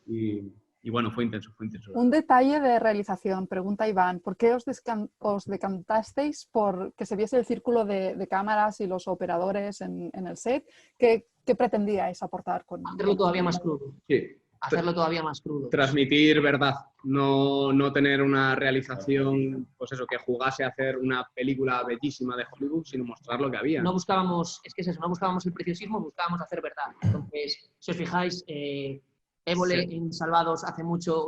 y bueno, fue intenso, fue intenso. Un detalle de realización, pregunta Iván, ¿por qué os decantasteis por que se viese el círculo de cámaras y los operadores en el set? ¿Qué pretendíais aportar con hacerlo todavía más crudo. Sí. Hacerlo todavía más crudo. Transmitir verdad, no tener una realización, pues eso, que jugase a hacer una película bellísima de Hollywood, sino mostrar lo que había. No buscábamos, es que es eso, no buscábamos el preciosismo, buscábamos hacer verdad. Entonces, si os fijáis, Évole en Salvados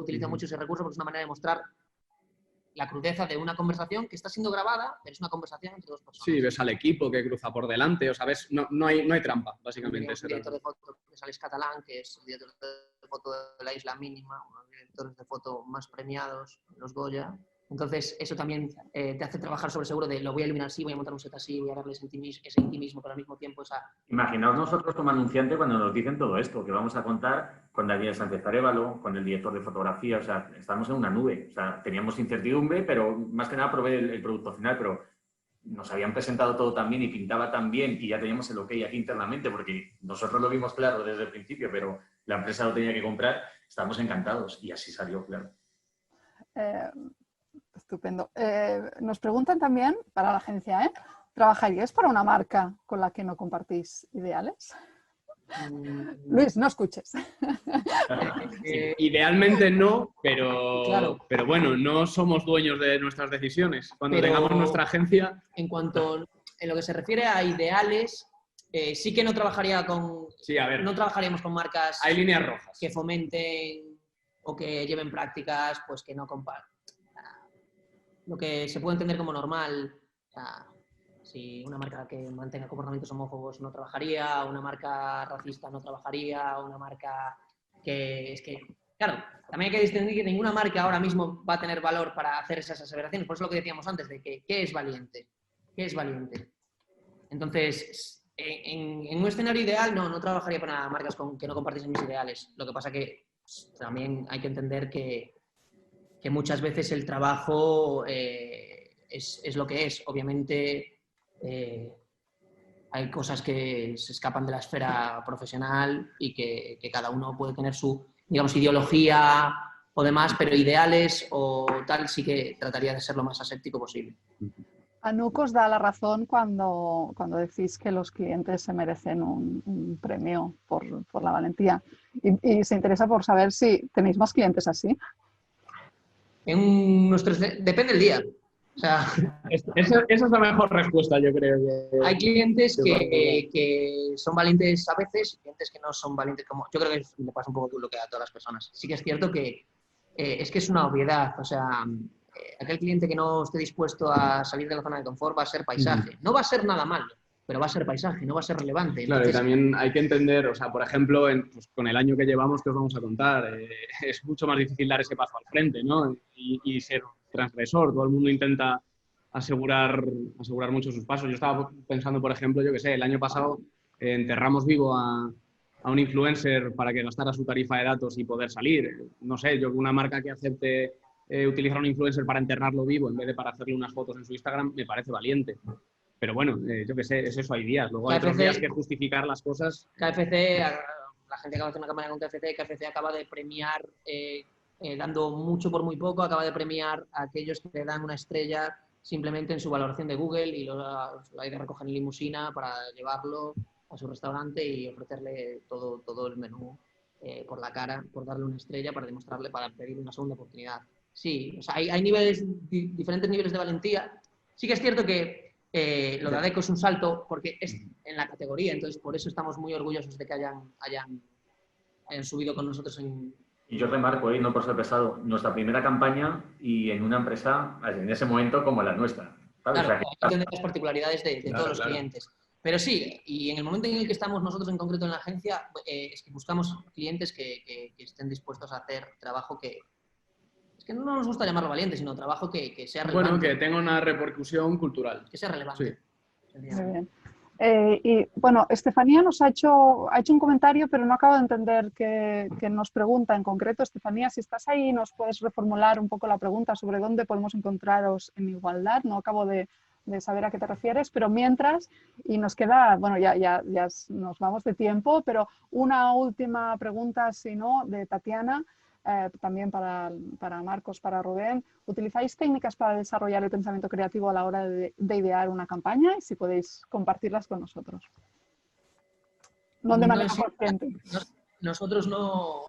utiliza mucho ese recurso porque es una manera de mostrar la crudeza de una conversación que está siendo grabada, pero es una conversación entre dos personas. Sí, ves al equipo que cruza por delante, o sea, ves, no hay trampa, básicamente. Un director de foto que es Alex Catalán, que es el director de foto de La Isla Mínima, uno de los directores de foto más premiados, los Goya. Entonces, eso también te hace trabajar sobre seguro de lo voy a iluminar así, voy a montar un set así, voy a darle ese intimismo, pero al mismo tiempo esa... Imaginaos nosotros como anunciante cuando nos dicen todo esto, que vamos a contar con Daniel Sánchez Arévalo, con el director de fotografía, o sea, estamos en una nube. O sea, teníamos incertidumbre, pero más que nada probé el producto final, pero nos habían presentado todo tan bien y pintaba tan bien y ya teníamos el ok aquí internamente, porque nosotros lo vimos claro desde el principio, pero la empresa lo tenía que comprar, estábamos encantados y así salió, claro. Estupendo. Nos preguntan también, para la agencia, ¿trabajaríais para una marca con la que no compartís ideales? Luis, no escuches. Idealmente no, pero, Claro. pero bueno, no somos dueños de nuestras decisiones. Cuando tengamos nuestra agencia... En lo que se refiere a ideales, sí que no trabajaría con... Sí, a ver, no trabajaríamos con marcas hay líneas rojas. que fomenten o que lleven prácticas pues que no compartan. Lo que se puede entender como normal, o sea, si una marca que mantenga comportamientos homófobos no trabajaría, una marca racista no trabajaría, una marca que... Es que, claro, también hay que distinguir que ninguna marca ahora mismo va a tener valor para hacer esas aseveraciones. Por eso lo que decíamos antes, de que ¿qué es valiente? ¿Qué es valiente? Entonces, en un escenario ideal no trabajaría para marcas que no compartiesen mis ideales. Lo que pasa que también hay que entender que muchas veces el trabajo es lo que es. Obviamente hay cosas que se escapan de la esfera profesional y que cada uno puede tener su, digamos, ideología o demás, pero ideales o tal sí que trataría de ser lo más aséptico posible. Anuk os da la razón cuando decís que los clientes se merecen un premio por la valentía. Y se interesa por saber si tenéis más clientes así. Depende del día. O sea, Esa es la mejor respuesta, yo creo. Hay clientes que son valientes a veces y clientes que no son valientes como... Yo creo que le pasa un poco lo que a todas las personas. Sí que es cierto que es que es una obviedad. O sea, aquel cliente que no esté dispuesto a salir de la zona de confort va a ser paisaje. No va a ser nada malo, pero va a ser paisaje, no va a ser relevante. Claro, Entonces, y también hay que entender, o sea, por ejemplo, pues, con el año que llevamos, que os vamos a contar, es mucho más difícil dar ese paso al frente, ¿no? Y ser transgresor. Todo el mundo intenta asegurar mucho sus pasos. Yo estaba pensando, por ejemplo, yo que sé, el año pasado enterramos vivo a un influencer para que gastara su tarifa de datos y poder salir. No sé, yo una marca que acepte utilizar a un influencer para enterrarlo vivo en vez de para hacerle unas fotos en su Instagram me parece valiente. Pero bueno, yo qué sé, es eso, hay días. Luego hay otros días que justificar las cosas. KFC, la gente acaba de hacer una campaña con KFC acaba de premiar, dando mucho por muy poco, acaba de premiar a aquellos que le dan una estrella simplemente en su valoración de Google y lo hay de recoger en limusina para llevarlo a su restaurante y ofrecerle todo el menú por la cara, por darle una estrella, para demostrarle, para pedirle una segunda oportunidad. Sí, o sea, hay niveles, diferentes niveles de valentía. Sí que es cierto que lo de Adecco es un salto porque es en la categoría, entonces por eso estamos muy orgullosos de que hayan subido con nosotros en... Y yo remarco, no por ser pesado, nuestra primera campaña y en una empresa en ese momento como la nuestra. ¿Sabes? Claro, O sea, hay que entender las particularidades de todos los clientes. Pero sí, y en el momento en el que estamos nosotros en concreto en la agencia, es que buscamos clientes que estén dispuestos a hacer trabajo que... Es que no nos gusta llamarlo valiente, sino trabajo que sea relevante. Bueno, que tenga una repercusión cultural. Que sea relevante. Sí. Muy bien. Y bueno, Estefanía nos ha hecho un comentario, pero no acabo de entender qué nos pregunta en concreto. Estefanía, si estás ahí, nos puedes reformular un poco la pregunta sobre dónde podemos encontraros en igualdad. No acabo de saber a qué te refieres, pero mientras, y nos queda, bueno, ya nos vamos de tiempo, pero una última pregunta, si no, de Tatiana. También para Marcos, para Rubén. ¿Utilizáis técnicas para desarrollar el pensamiento creativo a la hora de idear una campaña? Y si podéis compartirlas con nosotros. No de manera consciente. Nosotros no...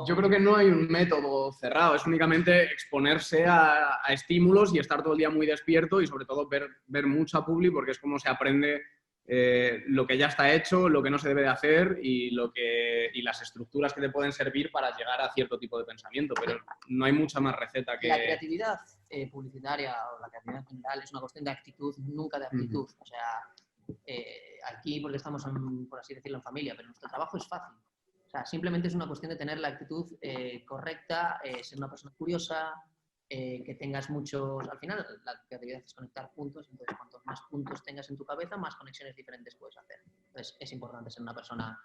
Yo creo que no hay un método cerrado, es únicamente exponerse a estímulos y estar todo el día muy despierto y sobre todo ver mucha publi, porque es como se aprende lo que ya está hecho, lo que no se debe de hacer y las estructuras que te pueden servir para llegar a cierto tipo de pensamiento, pero no hay mucha más receta que... La creatividad publicitaria o la creatividad general es una cuestión de actitud, nunca de aptitud. O sea, aquí porque estamos, por así decirlo, en familia, pero nuestro trabajo es fácil. O sea, simplemente es una cuestión de tener la actitud correcta, ser una persona curiosa, que tengas muchos... Al final, la creatividad es conectar puntos, entonces cuantos más puntos tengas en tu cabeza, más conexiones diferentes puedes hacer. Entonces, es importante ser una persona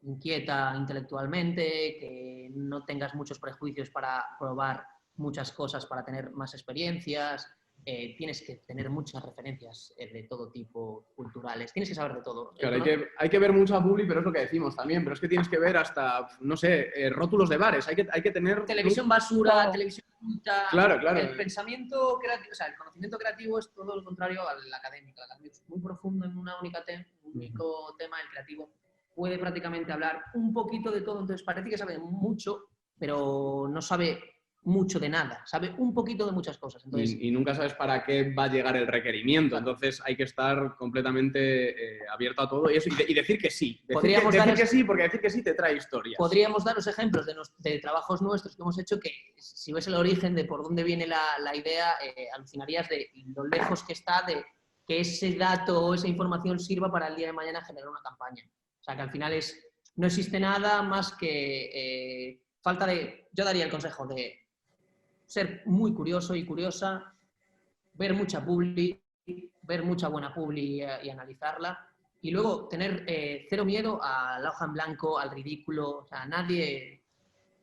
inquieta intelectualmente, que no tengas muchos prejuicios para probar muchas cosas, para tener más experiencias. Tienes que tener muchas referencias de todo tipo, culturales. Tienes que saber de todo. Claro, hay que ver mucha publi, pero es lo que decimos también. Pero es que tienes que ver hasta, no sé, rótulos de bares. Hay que tener... Televisión basura, televisión culta... Claro. El pensamiento creativo, o sea, el conocimiento creativo es todo lo contrario al académico. El académico es muy profundo en un único tema. El creativo puede prácticamente hablar un poquito de todo. Entonces parece que sabe mucho, pero no sabe mucho de nada, sabe un poquito de muchas cosas. Entonces, y nunca sabes para qué va a llegar el requerimiento, entonces hay que estar completamente abierto a todo y decir que sí. Decir que sí, porque decir que sí te trae historias. Podríamos daros ejemplos de trabajos nuestros que hemos hecho que, si ves el origen de por dónde viene la idea, alucinarías de lo lejos que está de que ese dato o esa información sirva para el día de mañana generar una campaña. O sea, que al final no existe nada más que falta de... Yo daría el consejo de ser muy curioso y curiosa, ver mucha publi, ver mucha buena publi y analizarla, y luego tener cero miedo a la hoja en blanco, al ridículo. O sea, nadie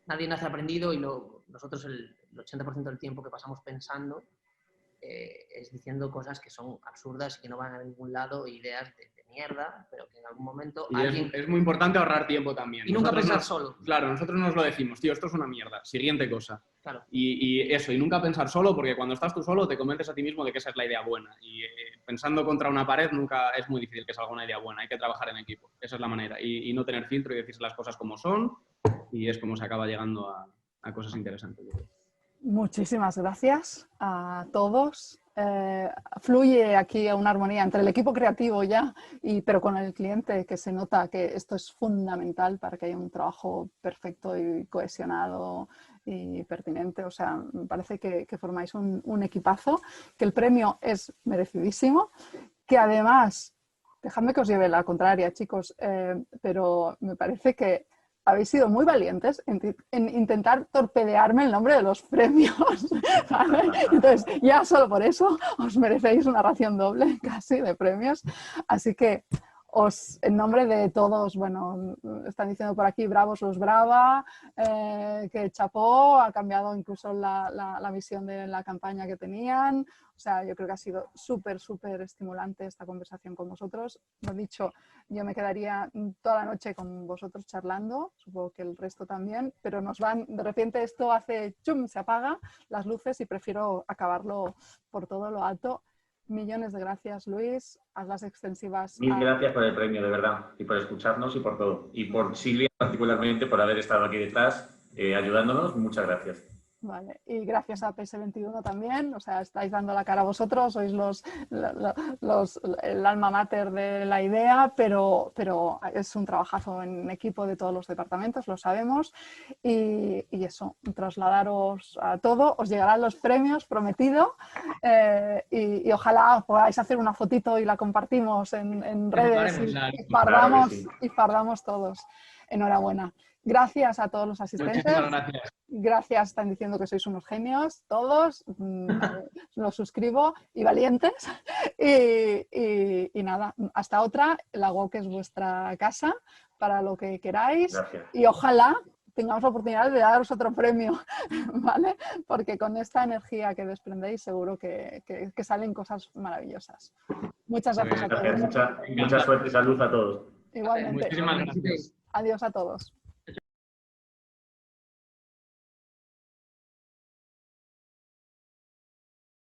nace aprendido y nosotros el 80% del tiempo que pasamos pensando es diciendo cosas que son absurdas y que no van a ningún lado, ideas de mierda, pero que en algún momento alguien... Es muy importante ahorrar tiempo también. Y nunca pensar solo. Claro, nosotros nos lo decimos, tío, esto es una mierda, siguiente cosa. Claro. Y nunca pensar solo, porque cuando estás tú solo te convences a ti mismo de que esa es la idea buena. Y pensando contra una pared nunca es muy difícil que salga una idea buena, hay que trabajar en equipo, esa es la manera. Y no tener filtro y decirse las cosas como son, y es como se acaba llegando a cosas interesantes. Muchísimas gracias a todos. Fluye aquí una armonía entre el equipo creativo ya, pero con el cliente, que se nota que esto es fundamental para que haya un trabajo perfecto y cohesionado y pertinente. O sea, me parece que formáis un equipazo, que el premio es merecidísimo, que además, dejadme que os lleve la contraria, chicos, pero me parece que habéis sido muy valientes en intentar torpedearme el nombre de los premios, ¿vale? Entonces, ya solo por eso os merecéis una ración doble casi de premios. Así que en nombre de todos, bueno, están diciendo por aquí bravos los Brava, que chapó, ha cambiado incluso la visión de la campaña que tenían. O sea, yo creo que ha sido súper estimulante esta conversación con vosotros. Lo dicho, yo me quedaría toda la noche con vosotros charlando, supongo que el resto también, pero de repente esto hace chum, se apaga las luces y prefiero acabarlo por todo lo alto. Millones de gracias, Luis. Hazlas extensivas. Mil gracias por el premio, de verdad, y por escucharnos y por todo. Y por Silvia, particularmente, por haber estado aquí detrás, ayudándonos. Muchas gracias. Vale, y gracias a PS21 también, o sea, estáis dando la cara a vosotros, sois el alma mater de la idea, pero es un trabajazo en equipo de todos los departamentos, lo sabemos, y eso, trasladaros a todo, os llegarán los premios, prometido, y ojalá podáis hacer una fotito y la compartimos en redes y fardamos todos. Enhorabuena. Gracias a todos los asistentes. Muchísimas gracias. Gracias, están diciendo que sois unos genios, todos. Los suscribo y valientes. Y nada, hasta otra. La WOC es vuestra casa para lo que queráis. Gracias. Y ojalá tengamos la oportunidad de daros otro premio, ¿vale? Porque con esta energía que desprendéis seguro que salen cosas maravillosas. Muchas gracias a todos. Mucha suerte y salud a todos. Igualmente. Muchísimas gracias. Adiós a todos.